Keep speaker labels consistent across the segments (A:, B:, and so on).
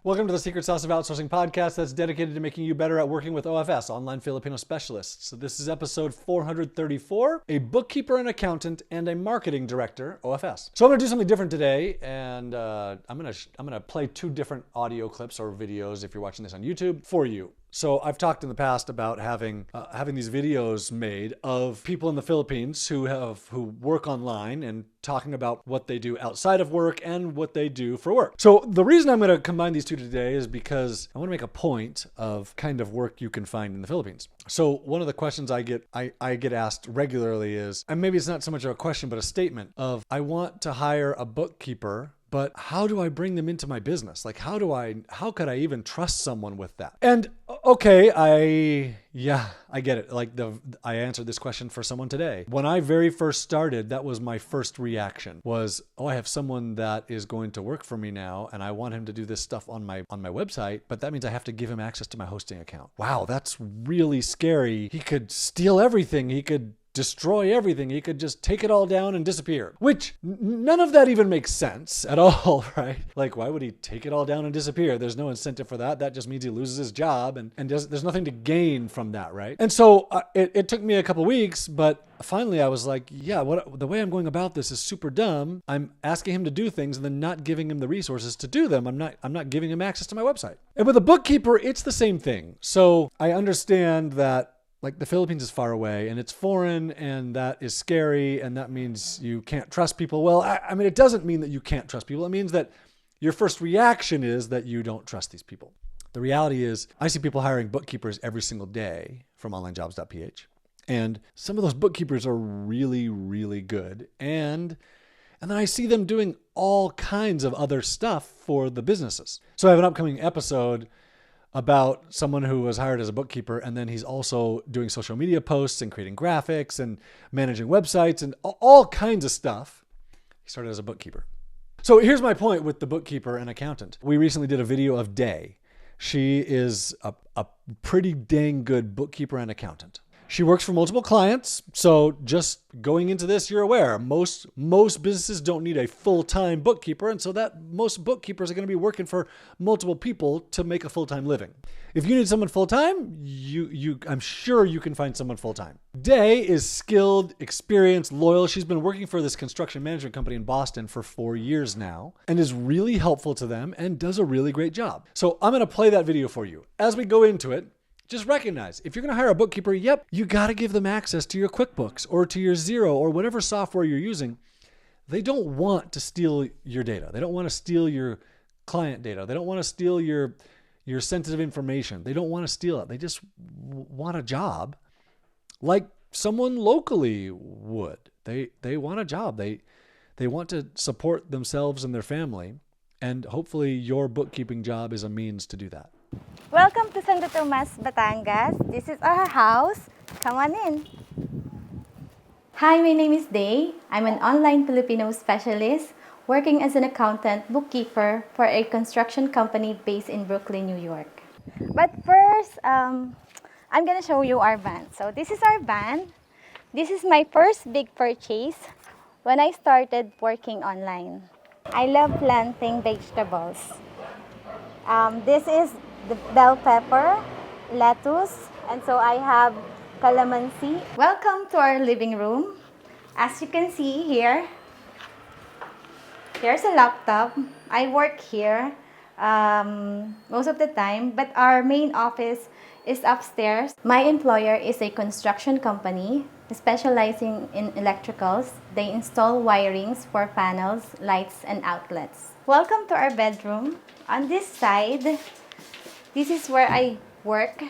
A: Welcome to the Secret Sauce of Outsourcing podcast that's dedicated to making you better at working with OFS, online Filipino specialists. So this is episode 434, a bookkeeper, an accountant, and a marketing director, OFS. So I'm going to do something different today, and I'm going to play two different audio clips or videos if you're watching this on YouTube for you. So I've talked in the past about having these videos made of people in the Philippines who work online and talking about what they do outside of work and what they do for work. So the reason I'm going to combine these two today is because I want to make a point of kind of work you can find in the Philippines. So one of the questions I get asked regularly is, and maybe it's not so much of a question but a statement of, I want to hire a bookkeeper, but how do I bring them into my business? Like, how could I even trust someone with that? And okay, I get it. Like I answered this question for someone today. When I very first started, that was my first reaction was, oh, I have someone that is going to work for me now and I want him to do this stuff on my website, but that means I have to give him access to my hosting account. Wow, that's really scary. He could steal everything. He could destroy everything. He could just take it all down and disappear, which none of that even makes sense at all, right? Like, why would he take it all down and disappear? There's no incentive for that. That just means he loses his job and there's nothing to gain from that, right? And so it took me a couple weeks, but finally I was like, yeah, the way I'm going about this is super dumb. I'm asking him to do things and then not giving him the resources to do them. I'm not giving him access to my website. And with a bookkeeper, it's the same thing. So I understand that, like, the Philippines is far away and it's foreign and that is scary and that means you can't trust people. Well, I mean, it doesn't mean that you can't trust people. It means that your first reaction is that you don't trust these people. The reality is I see people hiring bookkeepers every single day from onlinejobs.ph. And some of those bookkeepers are really, really good. And then I see them doing all kinds of other stuff for the businesses. So I have an upcoming episode about someone who was hired as a bookkeeper, and then he's also doing social media posts and creating graphics and managing websites and all kinds of stuff. He started as a bookkeeper. So here's my point with the bookkeeper and accountant. We recently did a video of Day. She is a pretty dang good bookkeeper and accountant. She works for multiple clients, so just going into this, you're aware, most businesses don't need a full-time bookkeeper, and so that most bookkeepers are going to be working for multiple people to make a full-time living. If you need someone full-time, I'm sure you can find someone full-time. Day is skilled, experienced, loyal. She's been working for this construction management company in Boston for 4 years now and is really helpful to them and does a really great job. So I'm going to play that video for you. As we go into it, just recognize, if you're going to hire a bookkeeper, you got to give them access to your QuickBooks or to your Xero or whatever software you're using. They don't want to steal your data. They don't want to steal your client data. They don't want to steal your sensitive information. They don't want to steal it. They just want a job like someone locally would. They want a job. They want to support themselves and their family, and hopefully your bookkeeping job is a means to do that.
B: Welcome to Santo Tomas, Batangas. This is our house. Come on in.
C: Hi, my name is Day. I'm an online Filipino specialist working as an accountant bookkeeper for a construction company based in Brooklyn, New York.
B: But first, I'm going to show you our van. So this is our van. This is my first big purchase when I started working online. I love planting vegetables. This is the bell pepper, lettuce, and so I have calamansi.
C: Welcome to our living room. As you can see here, here's a laptop. I work here most of the time, but our main office is upstairs. My employer is a construction company specializing in electricals. They install wirings for panels, lights, and outlets. Welcome to our bedroom. On this side, this is where I work.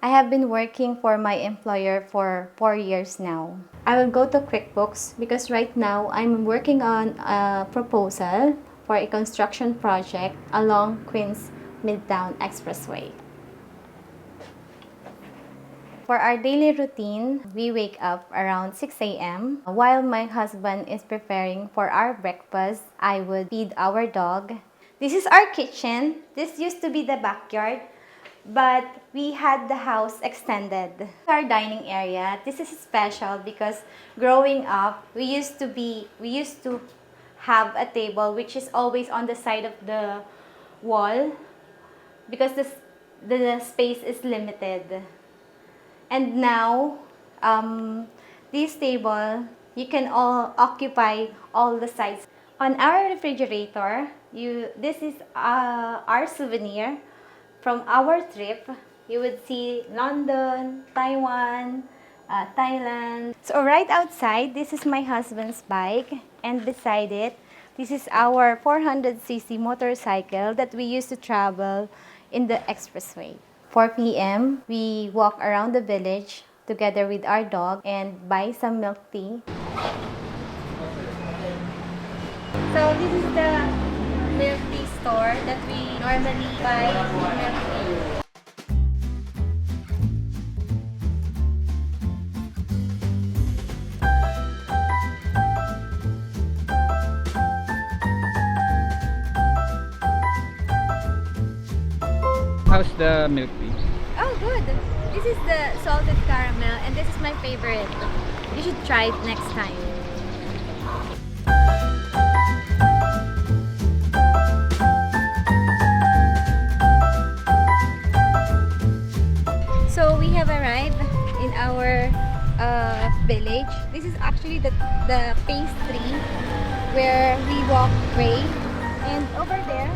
C: I have been working for my employer for 4 years now. I will go to QuickBooks because right now I'm working on a proposal for a construction project along Queens Midtown Expressway. For our daily routine, we wake up around 6 a.m. While my husband is preparing for our breakfast, I would feed our dog. This is our kitchen. This used to be the backyard, but we had the house extended. Our dining area, this is special because growing up, we used to have a table which is always on the side of the wall because the space is limited. And now, this table, you can all occupy all the sides. On our refrigerator, this is our souvenir from our trip. You would see London, Taiwan, Thailand. So right outside, this is my husband's bike, and beside it, this is our 400cc motorcycle that we used to travel in the expressway. 4 p.m., we walk around the village together with our dog and buy some milk tea. So this is the milk tea store that we normally buy milk tea.
D: How's the milk tea?
C: Oh, good. This is the salted caramel, and this is my favorite. You should try it next time. So we have arrived in our village. This is actually the phase 3 where we walk way, and over there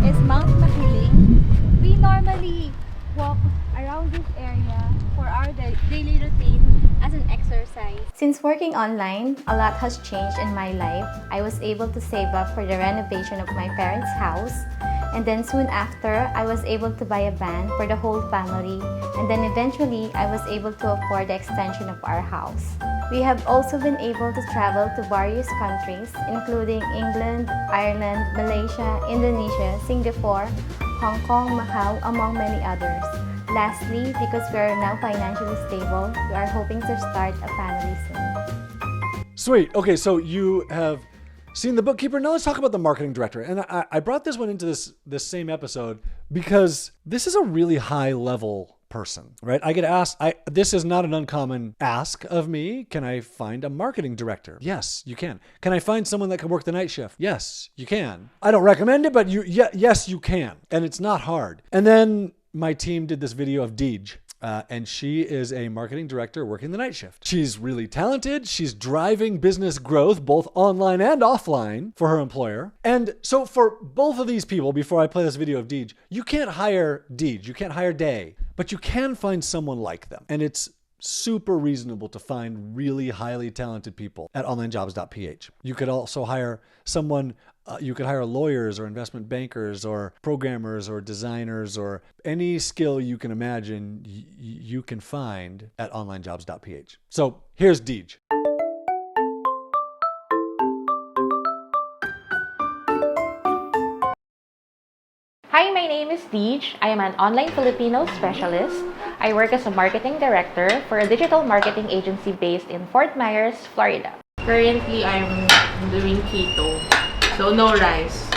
C: is Mount Makiling. We normally walk around this area for our daily routine as an exercise. Since working online, a lot has changed in my life. I was able to save up for the renovation of my parents' house, and then soon after, I was able to buy a van for the whole family, and then eventually, I was able to afford the extension of our house. We have also been able to travel to various countries, including England, Ireland, Malaysia, Indonesia, Singapore, Hong Kong, Macau, among many others. Lastly, because we are now financially stable, we are hoping to start a family soon.
A: Sweet. Okay, so you have seen The Bookkeeper. Now let's talk about The Marketing Director. And I brought this one into this same episode because this is a really high level person, right? I get asked, this is not an uncommon ask of me. Can I find a marketing director? Yes, you can. Can I find someone that can work the night shift? Yes, you can. I don't recommend it, but yes, you can. And it's not hard. And then my team did this video of Deej. And she is a marketing director working the night shift. She's really talented. She's driving business growth, both online and offline, for her employer. And so for both of these people, before I play this video of Deej, you can't hire Deej, you can't hire Day, but you can find someone like them. And it's super reasonable to find really highly talented people at onlinejobs.ph. You could also hire someone, you could hire lawyers or investment bankers or programmers or designers or any skill you can imagine you can find at onlinejobs.ph. So here's Deej.
E: Hi, my name is Deej. I am an online Filipino specialist. I work as a marketing director for a digital marketing agency based in Fort Myers, Florida.
F: Currently, I'm doing keto, so no rice.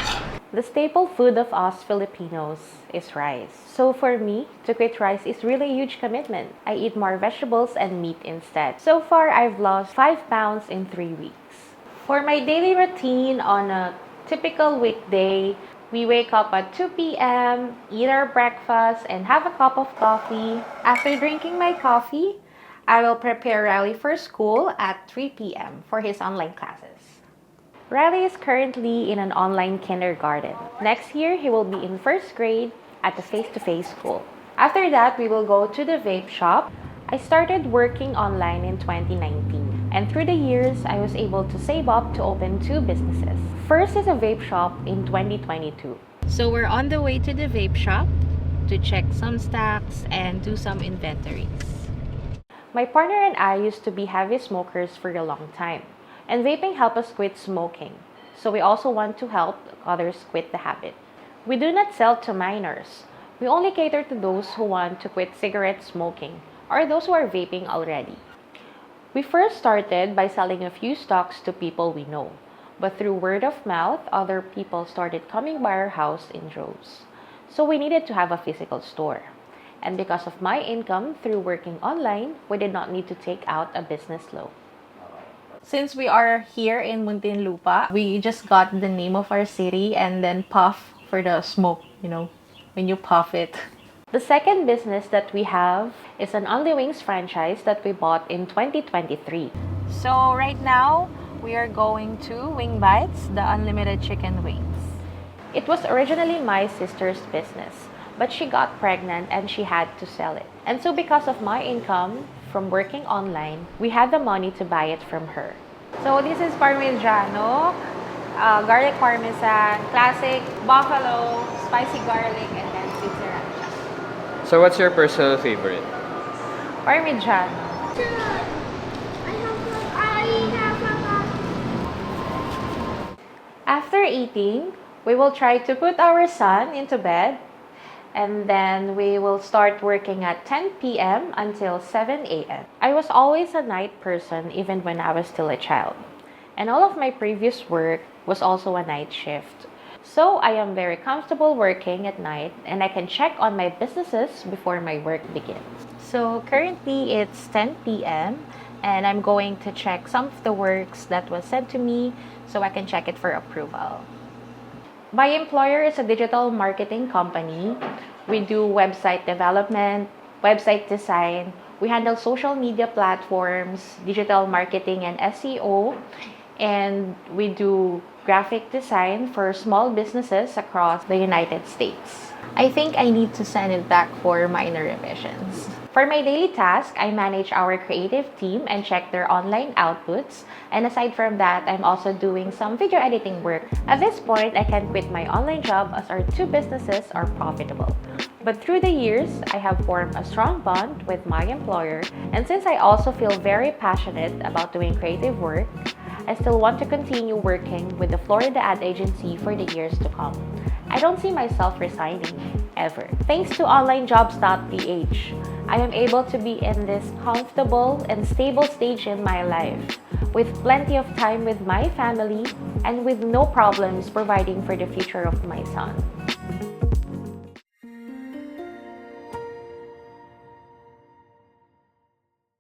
E: The staple food of us Filipinos is rice. So for me, to quit rice is really a huge commitment. I eat more vegetables and meat instead. So far, I've lost 5 pounds in 3 weeks. For my daily routine on a typical weekday, we wake up at 2 p.m., eat our breakfast, and have a cup of coffee. After drinking my coffee, I will prepare Riley for school at 3 p.m. for his online classes. Riley is currently in an online kindergarten. Next year, he will be in first grade at the face-to-face school. After that, we will go to the vape shop. I started working online in 2019, and through the years, I was able to save up to open 2 businesses. First is a vape shop in 2022. So we're on the way to the vape shop to check some stocks and do some inventories. My partner and I used to be heavy smokers for a long time, and vaping helped us quit smoking. So we also want to help others quit the habit. We do not sell to minors. We only cater to those who want to quit cigarette smoking or those who are vaping already. We first started by selling a few stocks to people we know, but through word of mouth, other people started coming by our house in droves. So we needed to have a physical store. And because of my income through working online, we did not need to take out a business loan.
F: Since we are here in Muntinlupa, we just got the name of our city and then puff for the smoke, when you puff it.
E: The second business that we have is an Only Wings franchise that we bought in 2023.
F: So right now, we are going to Wing Bites, the unlimited chicken wings.
E: It was originally my sister's business, but she got pregnant and she had to sell it. And so because of my income from working online, we had the money to buy it from her.
F: So this is Parmigiano, garlic parmesan, classic buffalo, spicy garlic, and then sweet sriracha.
D: So what's your personal favorite?
F: Parmigiano.
E: After eating, we will try to put our son into bed, and then we will start working at 10 p.m. until 7 a.m. I was always a night person even when I was still a child. And all of my previous work was also a night shift. So I am very comfortable working at night, and I can check on my businesses before my work begins. So currently it's 10 p.m. and I'm going to check some of the works that was sent to me so I can check it for approval. My employer is a digital marketing company. We do website development, website design. We handle social media platforms, digital marketing and SEO, and we do graphic design for small businesses across the United States. I think I need to send it back for minor revisions. For my daily task, I manage our creative team and check their online outputs. And aside from that, I'm also doing some video editing work. At this point, I can quit my online job as our two businesses are profitable. But through the years, I have formed a strong bond with my employer. And since I also feel very passionate about doing creative work, I still want to continue working with the Florida Ad Agency for the years to come. I don't see myself resigning, ever. Thanks to onlinejobs.ph, I am able to be in this comfortable and stable stage in my life, with plenty of time with my family and with no problems providing for the future of my son.